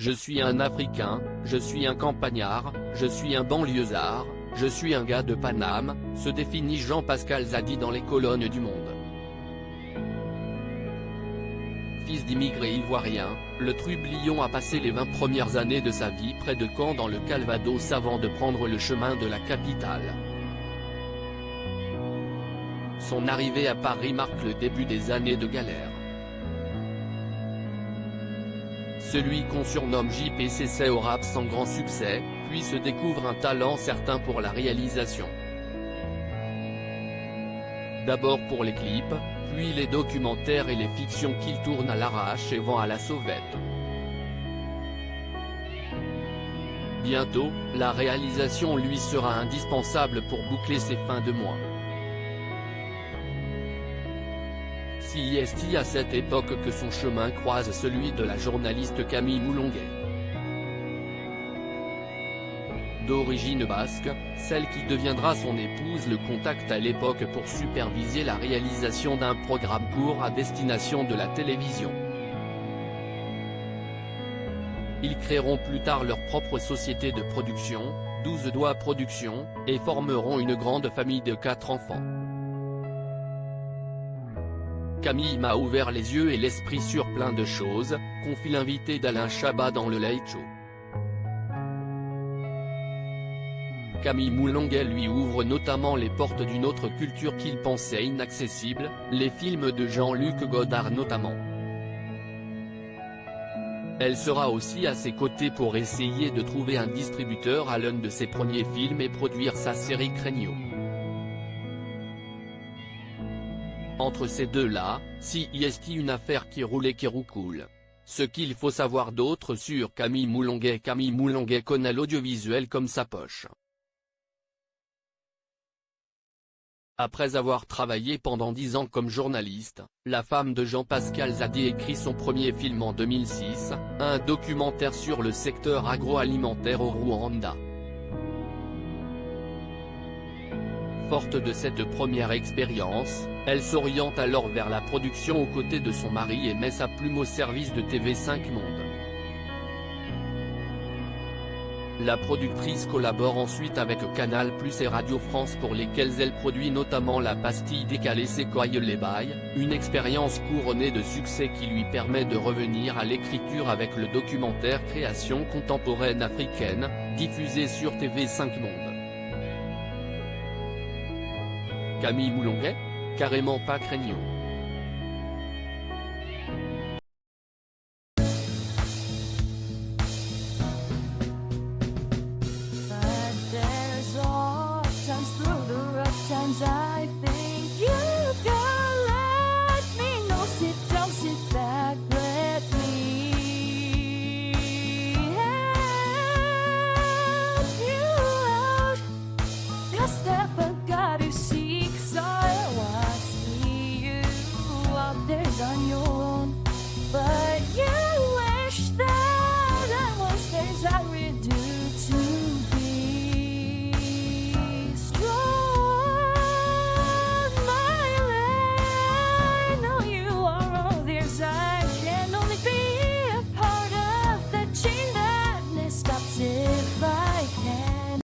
Je suis un Africain, je suis un campagnard, je suis un banlieusard, je suis un gars de Paname, se définit Jean-Pascal Zadi dans les colonnes du Monde. Fils d'immigrés ivoiriens, le trublion a passé les 20 premières années de sa vie près de Caen dans le Calvados avant de prendre le chemin de la capitale. Son arrivée à Paris marque le début des années de galère. Celui qu'on surnomme JP s'essaie au rap sans grand succès, puis se découvre un talent certain pour la réalisation. D'abord pour les clips, puis les documentaires et les fictions qu'il tourne à l'arrache et vend à la sauvette. Bientôt, la réalisation lui sera indispensable pour boucler ses fins de mois. C'est à cette époque que son chemin croise celui de la journaliste Camille Moulonguet. D'origine basque, celle qui deviendra son épouse le contacte à l'époque pour superviser la réalisation d'un programme court à destination de la télévision. Ils créeront plus tard leur propre société de production, 12 Doigts Productions, et formeront une grande famille de 4 enfants. Camille m'a ouvert les yeux et l'esprit sur plein de choses, confie l'invité d'Alain Chabat dans le Late Show. Camille Moulonguet lui ouvre notamment les portes d'une autre culture qu'il pensait inaccessible, les films de Jean-Luc Godard notamment. Elle sera aussi à ses côtés pour essayer de trouver un distributeur à l'un de ses premiers films et produire sa série Craigno. Entre ces deux-là, c'est une affaire qui roule et qui roucoule. Ce qu'il faut savoir d'autre sur Camille Moulonguet connaît l'audiovisuel comme sa poche. Après avoir travaillé pendant 10 ans comme journaliste, la femme de Jean-Pascal Zadi écrit son premier film en 2006, un documentaire sur le secteur agroalimentaire au Rwanda. Forte de cette première expérience, elle s'oriente alors vers la production aux côtés de son mari et met sa plume au service de TV5 Monde. La productrice collabore ensuite avec Canal+ et Radio France pour lesquels elle produit notamment La Pastille décalée s'écoille les bails, une expérience couronnée de succès qui lui permet de revenir à l'écriture avec le documentaire Création contemporaine africaine, diffusé sur TV5 Monde. Camille Moulonguet ? Carrément pas Craigno. But there's all times through the rough times